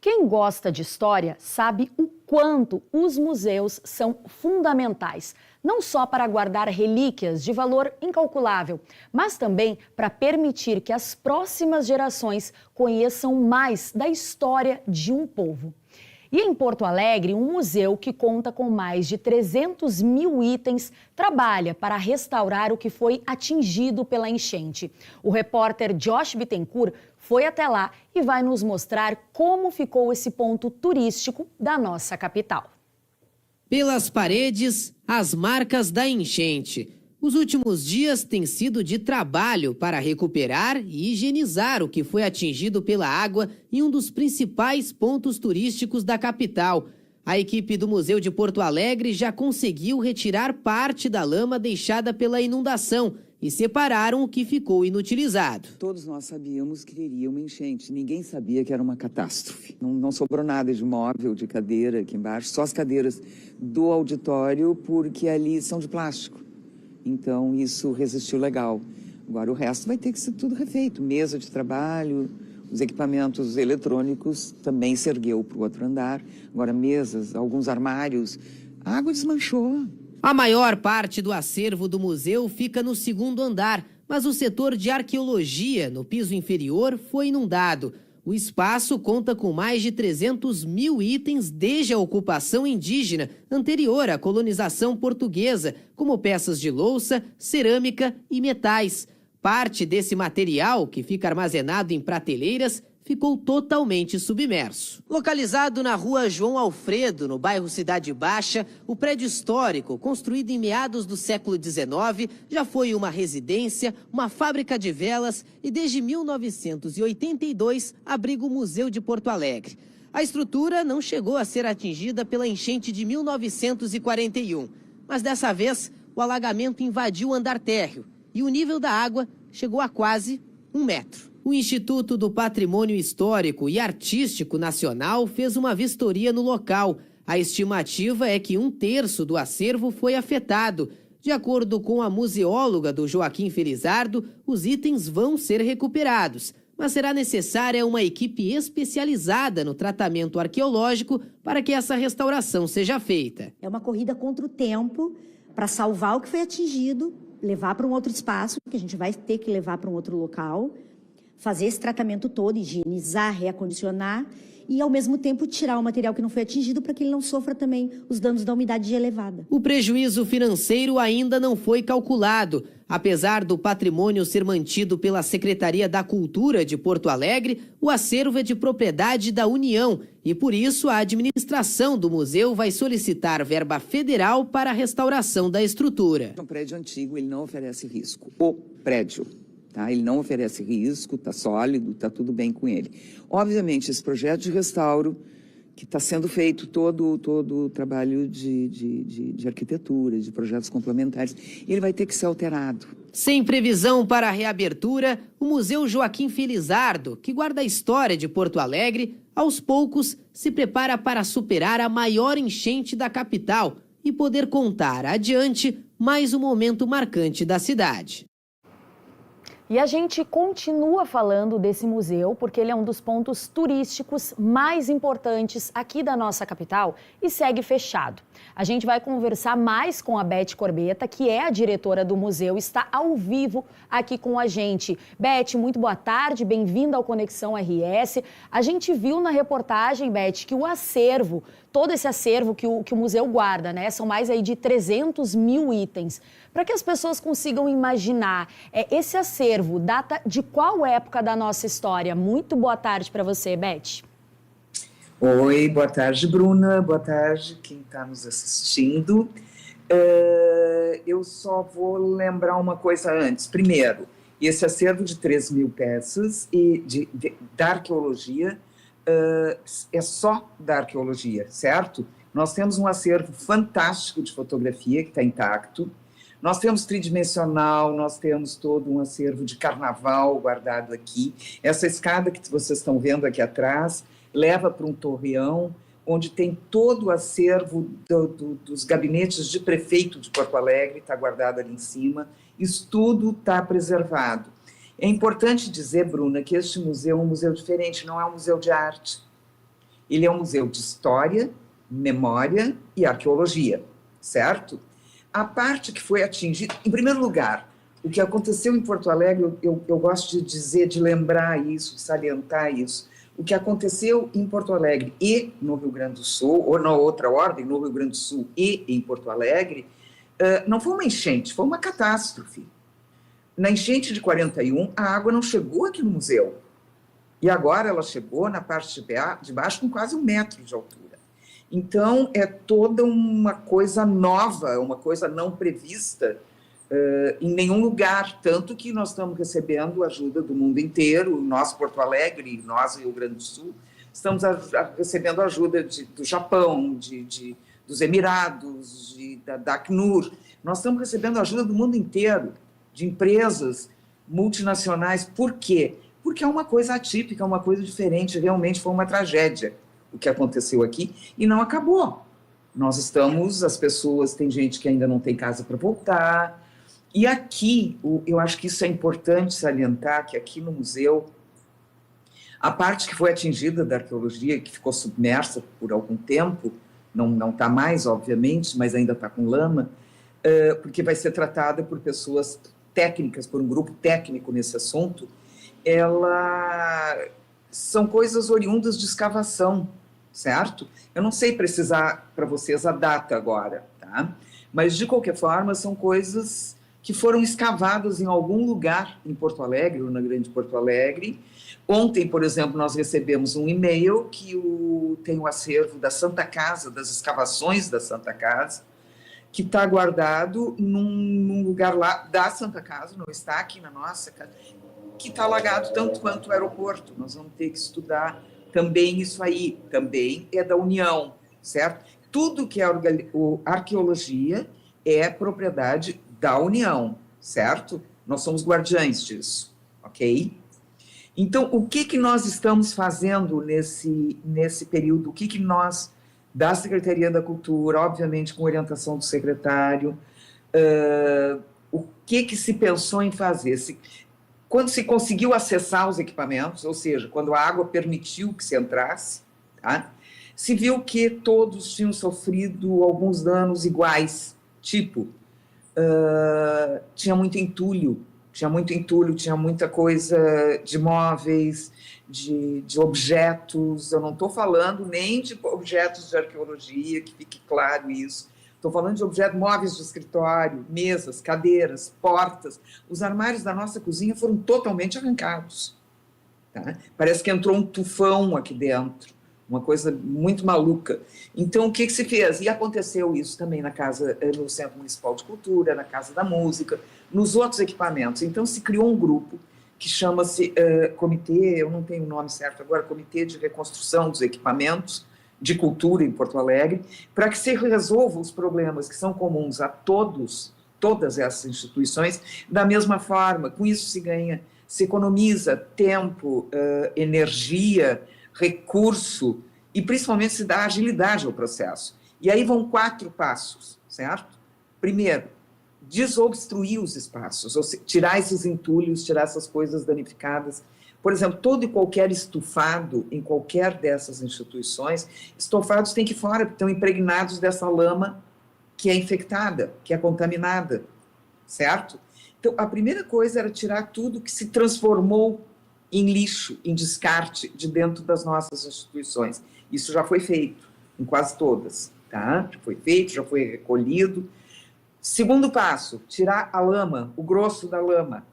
Quem gosta de história sabe o quanto os museus são fundamentais, não só para guardar relíquias de valor incalculável, mas também para permitir que as próximas gerações conheçam mais da história de um povo. E em Porto Alegre, um museu que conta com mais de 300 mil itens trabalha para restaurar o que foi atingido pela enchente. O repórter Josh Bittencourt foi até lá e vai nos mostrar como ficou esse ponto turístico da nossa capital. Pelas paredes, as marcas da enchente. Os últimos dias têm sido de trabalho para recuperar e higienizar o que foi atingido pela água em um dos principais pontos turísticos da capital. A equipe do Museu de Porto Alegre já conseguiu retirar parte da lama deixada pela inundação e separaram o que ficou inutilizado. Todos nós sabíamos que teria uma enchente, ninguém sabia que era uma catástrofe. Não sobrou nada de móvel, de cadeira aqui embaixo, só as cadeiras do auditório, porque ali são de plástico. Então, isso resistiu legal. Agora, o resto vai ter que ser tudo refeito. Mesa de trabalho, os equipamentos eletrônicos também se ergueu para o outro andar. Agora, mesas, alguns armários, a água desmanchou. A maior parte do acervo do museu fica no segundo andar, mas o setor de arqueologia, no piso inferior, foi inundado. O espaço conta com mais de 300 mil itens desde a ocupação indígena, anterior à colonização portuguesa, como peças de louça, cerâmica e metais. Parte desse material, que fica armazenado em prateleiras, ficou totalmente submerso. Localizado na rua João Alfredo, no bairro Cidade Baixa, o prédio histórico, construído em meados do século XIX, já foi uma residência, uma fábrica de velas e desde 1982 abriga o Museu de Porto Alegre. A estrutura não chegou a ser atingida pela enchente de 1941, mas dessa vez o alagamento invadiu o andar térreo e o nível da água chegou a quase 1 metro. O Instituto do Patrimônio Histórico e Artístico Nacional fez uma vistoria no local. A estimativa é que 1/3 do acervo foi afetado. De acordo com a museóloga do Joaquim Felizardo, os itens vão ser recuperados, mas será necessária uma equipe especializada no tratamento arqueológico para que essa restauração seja feita. É uma corrida contra o tempo para salvar o que foi atingido, levar para um outro espaço, que a gente vai ter que levar para um outro local, fazer esse tratamento todo, higienizar, reacondicionar e, ao mesmo tempo, tirar o material que não foi atingido para que ele não sofra também os danos da umidade elevada. O prejuízo financeiro ainda não foi calculado. Apesar do patrimônio ser mantido pela Secretaria da Cultura de Porto Alegre, o acervo é de propriedade da União e, por isso, a administração do museu vai solicitar verba federal para a restauração da estrutura. Um prédio antigo, ele não oferece risco. O prédio. Tá? Ele não oferece risco, está sólido, está tudo bem com ele. Obviamente, esse projeto de restauro, que está sendo feito todo o trabalho de arquitetura, de projetos complementares, ele vai ter que ser alterado. Sem previsão para a reabertura, o Museu Joaquim Felizardo, que guarda a história de Porto Alegre, aos poucos se prepara para superar a maior enchente da capital e poder contar adiante mais um momento marcante da cidade. E a gente continua falando desse museu porque ele é um dos pontos turísticos mais importantes aqui da nossa capital e segue fechado. A gente vai conversar mais com a Beth Corbetta, que é a diretora do museu, está ao vivo aqui com a gente. Beth, muito boa tarde, bem-vinda ao Conexão RS. A gente viu na reportagem, Beth, que o acervo, todo esse acervo que o museu guarda, né, são mais aí de 300 mil itens. Para que as pessoas consigam imaginar, esse acervo data de qual época da nossa história? Muito boa tarde para você, Beth. Oi, boa tarde, Bruna, boa tarde quem está nos assistindo. Eu só vou lembrar uma coisa antes. Primeiro, esse acervo de 3 mil peças da arqueologia é só da arqueologia, certo? Nós temos um acervo fantástico de fotografia que está intacto. Nós temos tridimensional, nós temos todo um acervo de carnaval guardado aqui. Essa escada que vocês estão vendo aqui atrás leva para um torreão, onde tem todo o acervo dos gabinetes de prefeito de Porto Alegre, está guardado ali em cima. Isso tudo está preservado. É importante dizer, Bruna, que este museu é um museu diferente, não é um museu de arte. Ele é um museu de história, memória e arqueologia, certo? A parte que foi atingida, em primeiro lugar, o que aconteceu em Porto Alegre, eu gosto de dizer, de lembrar isso, de salientar isso. O que aconteceu em Porto Alegre e no Rio Grande do Sul, ou na outra ordem, no Rio Grande do Sul e em Porto Alegre, não foi uma enchente, foi uma catástrofe. Na enchente de 41, a água não chegou aqui no museu. E agora ela chegou na parte de baixo com quase 1 metro de altura. Então, é toda uma coisa nova, uma coisa não prevista em nenhum lugar, tanto que nós estamos recebendo ajuda do mundo inteiro, nós, Porto Alegre, nós, Rio Grande do Sul, estamos recebendo ajuda do Japão, dos Emirados, da Acnur, nós estamos recebendo ajuda do mundo inteiro, de empresas multinacionais. Por quê? Porque é uma coisa atípica, uma coisa diferente, realmente foi uma tragédia o que aconteceu aqui, e não acabou. Nós estamos, as pessoas, tem gente que ainda não tem casa para voltar. E aqui, eu acho que isso é importante salientar, que aqui no museu, a parte que foi atingida da arqueologia, que ficou submersa por algum tempo, não está mais, obviamente, mas ainda está com lama, porque vai ser tratada por pessoas técnicas, por um grupo técnico nesse assunto, são coisas oriundas de escavação, certo? Eu não sei precisar para vocês a data agora, tá? Mas, de qualquer forma, são coisas que foram escavadas em algum lugar em Porto Alegre, ou na Grande Porto Alegre. Ontem, por exemplo, nós recebemos um e-mail que tem o acervo da Santa Casa, das escavações da Santa Casa, que está guardado num lugar lá da Santa Casa, não está aqui na nossa casa, que está alagado tanto quanto o aeroporto. Nós vamos ter que estudar também isso aí, também é da União, certo? Tudo que é arqueologia é propriedade da União, certo? Nós somos guardiães disso, ok? Então, o que nós estamos fazendo nesse período? O que nós, da Secretaria da Cultura, obviamente com orientação do secretário, o que se pensou em fazer? Quando se conseguiu acessar os equipamentos, ou seja, quando a água permitiu que se entrasse, tá? Se viu que todos tinham sofrido alguns danos iguais, tipo, tinha muito entulho, tinha muita coisa de móveis, de objetos. Eu não estou falando nem de objetos de arqueologia, que fique claro isso. Estou falando de objetos móveis de escritório, mesas, cadeiras, portas. Os armários da nossa cozinha foram totalmente arrancados. Tá? Parece que entrou um tufão aqui dentro, uma coisa muito maluca. Então, o que se fez? E aconteceu isso também no Centro Municipal de Cultura, na Casa da Música, nos outros equipamentos. Então, se criou um grupo que chama-se Comitê, eu não tenho o nome certo agora, Comitê de Reconstrução dos Equipamentos de Cultura em Porto Alegre, para que se resolvam os problemas que são comuns a todas essas instituições, da mesma forma. Com isso se economiza tempo, energia, recurso, e principalmente se dá agilidade ao processo. E aí vão 4 passos, certo? Primeiro, desobstruir os espaços, ou seja, tirar esses entulhos, tirar essas coisas danificadas. Por exemplo, todo e qualquer estufado em qualquer dessas instituições, estofados têm que ir fora, porque estão impregnados dessa lama que é infectada, que é contaminada, certo? Então, a primeira coisa era tirar tudo que se transformou em lixo, em descarte de dentro das nossas instituições. Isso já foi feito em quase todas, tá? Já foi feito, já foi recolhido. Segundo passo, tirar a lama, o grosso da lama,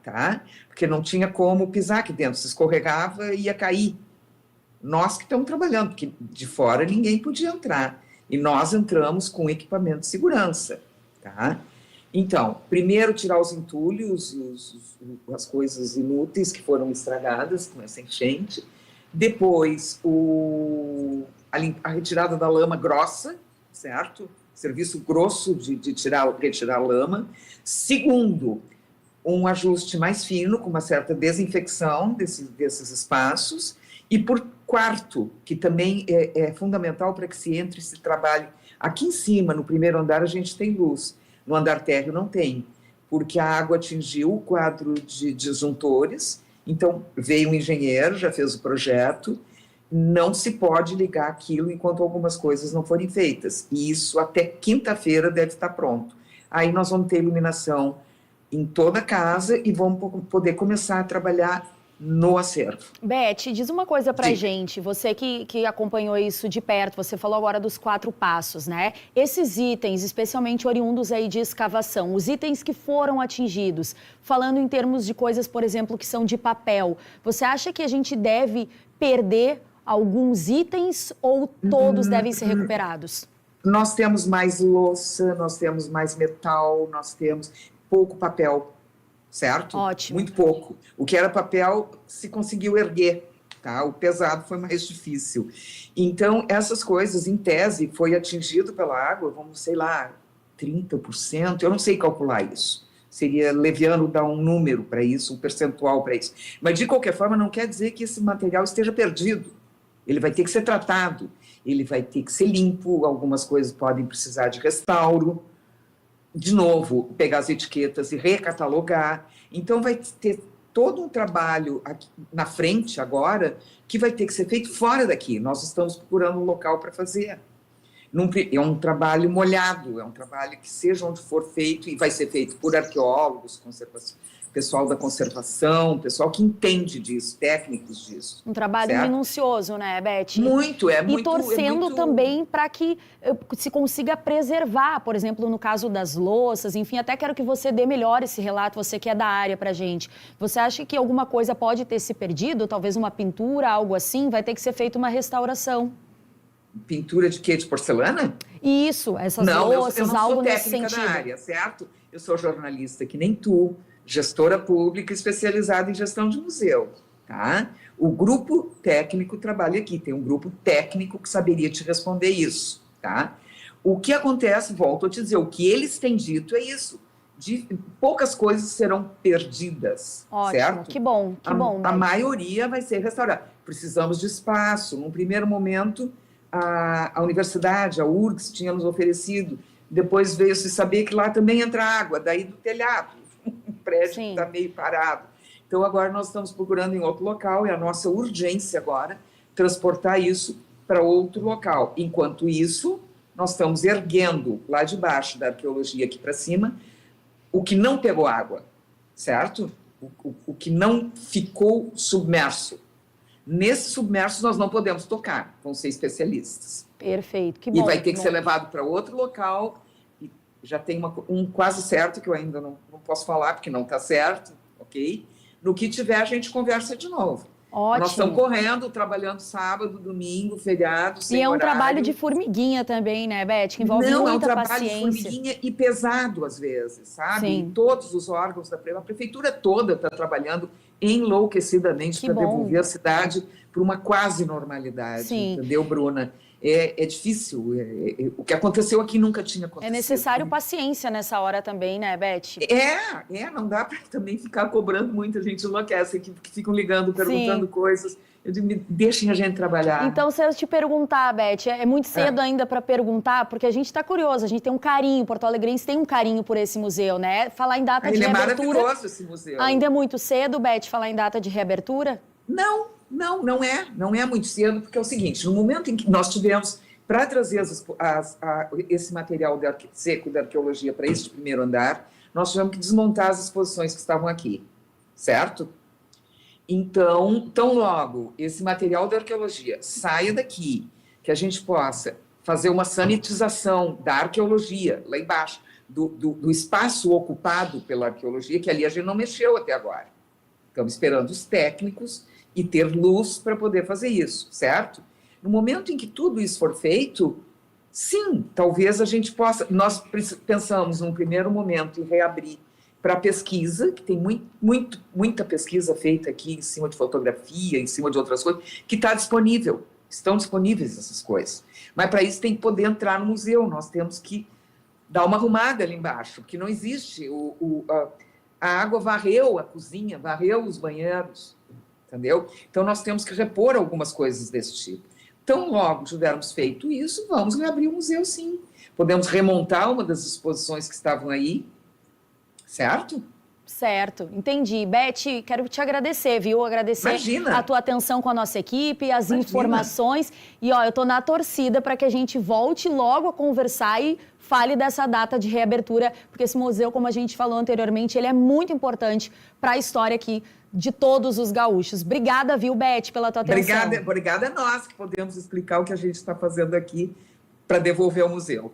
tá? Porque não tinha como pisar aqui dentro, se escorregava e ia cair. Nós que estamos trabalhando, porque de fora ninguém podia entrar. E nós entramos com equipamento de segurança, tá? Então, primeiro tirar os entulhos, as coisas inúteis que foram estragadas com essa enchente. Depois, a retirada da lama grossa, certo? Serviço grosso de retirar a lama. Segundo, um ajuste mais fino, com uma certa desinfecção desses espaços. E por quarto, que também é fundamental para que se entre e se trabalhe. Aqui em cima, no primeiro andar, a gente tem luz. No andar térreo não tem, porque a água atingiu o quadro de disjuntores. Então, veio um engenheiro, já fez o projeto, não se pode ligar aquilo enquanto algumas coisas não forem feitas. E isso até quinta-feira deve estar pronto. Aí nós vamos ter iluminação em toda a casa e vamos poder começar a trabalhar no acervo. Beth, diz uma coisa pra Sim. gente, você que acompanhou isso de perto, você falou agora dos 4 passos, né? Esses itens, especialmente oriundos aí de escavação, os itens que foram atingidos, falando em termos de coisas, por exemplo, que são de papel, você acha que a gente deve perder alguns itens ou todos devem ser recuperados? Nós temos mais louça, nós temos mais metal, nós temos pouco papel, certo? Ótimo. Muito pouco. O que era papel se conseguiu erguer, tá? O pesado foi mais difícil. Então, essas coisas, em tese, foi atingido pela água, vamos, sei lá, 30%, eu não sei calcular isso. Seria leviano dar um número para isso, um percentual para isso. Mas, de qualquer forma, não quer dizer que esse material esteja perdido. Ele vai ter que ser tratado, ele vai ter que ser limpo, algumas coisas podem precisar de restauro. De novo, pegar as etiquetas e recatalogar. Então, vai ter todo um trabalho aqui na frente agora que vai ter que ser feito fora daqui. Nós estamos procurando um local para fazer. É um trabalho molhado, é um trabalho que seja onde for feito, e vai ser feito por arqueólogos, pessoal da conservação, pessoal que entende disso, técnicos disso. Um trabalho certo? Minucioso, né, Beth? Muito, é muito... E torcendo também para que se consiga preservar, por exemplo, no caso das louças, enfim, até quero que você dê melhor esse relato, você que é da área pra gente. Você acha que alguma coisa pode ter se perdido, talvez uma pintura, algo assim, vai ter que ser feita uma restauração? Pintura de quê? De porcelana? Isso, essas não, louças, eu não algo sou nesse técnica sentido. da área, certo? Eu sou jornalista que nem tu, gestora pública especializada em gestão de museu, tá? O grupo técnico trabalha aqui, tem um grupo técnico que saberia te responder isso, tá? O que acontece, volto a te dizer, o que eles têm dito é isso, poucas coisas serão perdidas, Ótimo, certo? que bom, que bom. A maioria vai ser restaurada. Precisamos de espaço. Num primeiro momento, a universidade, a URGS, tinha nos oferecido. Depois veio se saber que lá também entra água, daí do telhado. O prédio está meio parado. Então, agora nós estamos procurando em outro local, e a nossa urgência agora transportar isso para outro local. Enquanto isso, nós estamos erguendo lá de baixo da arqueologia aqui para cima o que não pegou água, certo? O que não ficou submerso. Nesse submerso nós não podemos tocar, vão ser especialistas. Perfeito, que bom. E vai ter que ser levado para outro local, e já tem um quase certo, que eu ainda não posso falar, porque não está certo, ok? No que tiver, a gente conversa de novo. Ótimo. Nós estamos correndo, trabalhando sábado, domingo, feriado, sem E é um horário. trabalho de formiguinha também, né, Beth? Que envolve Não, muita é um trabalho paciência. de formiguinha e pesado, às vezes, sabe? Sim. E todos os órgãos da a prefeitura toda está trabalhando enlouquecidamente para devolver a cidade para uma quase normalidade. Sim. Entendeu, Bruna? É difícil. O que aconteceu aqui nunca tinha acontecido. É necessário paciência nessa hora também, né, Beth? Não dá para também ficar cobrando muito, a gente enlouquece, que ficam ligando, perguntando coisas. Eu digo, deixem a gente trabalhar. Então, se eu te perguntar, Beth, é muito cedo ainda para perguntar, porque a gente está curioso, a gente tem um carinho, Porto Alegrense tem um carinho por esse museu, né? Falar em data de reabertura... Ele é maravilhoso, esse museu. Ainda é muito cedo, Beth, falar em data de reabertura? Não é muito cedo, porque é o seguinte, no momento em que nós tivemos, para trazer esse material seco da arqueologia para este primeiro andar, nós tivemos que desmontar as exposições que estavam aqui, certo? Então, tão logo esse material da arqueologia saia daqui, que a gente possa fazer uma sanitização da arqueologia, lá embaixo, do espaço ocupado pela arqueologia, que ali a gente não mexeu até agora. Estamos esperando os técnicos e ter luz para poder fazer isso, certo? No momento em que tudo isso for feito, sim, talvez a gente possa... Nós pensamos, num primeiro momento, em reabrir para pesquisa, que tem muita pesquisa feita aqui em cima de fotografia, em cima de outras coisas, que está disponível, estão disponíveis essas coisas. Mas para isso tem que poder entrar no museu, nós temos que dar uma arrumada ali embaixo, porque não existe. A água varreu a cozinha, varreu os banheiros, entendeu? Então nós temos que repor algumas coisas desse tipo. Então, logo tivermos feito isso, vamos reabrir o museu, sim. Podemos remontar uma das exposições que estavam aí, certo? Certo, entendi. Beth, quero te agradecer, viu? Agradecer Imagina. a tua atenção com a nossa equipe, as Imagina. informações. E, ó, eu tô na torcida para que a gente volte logo a conversar e fale dessa data de reabertura, porque esse museu, como a gente falou anteriormente, ele é muito importante para a história aqui de todos os gaúchos. Obrigada, viu, Beth, pela tua atenção. Obrigada a nós que podemos explicar o que a gente está fazendo aqui para devolver ao museu.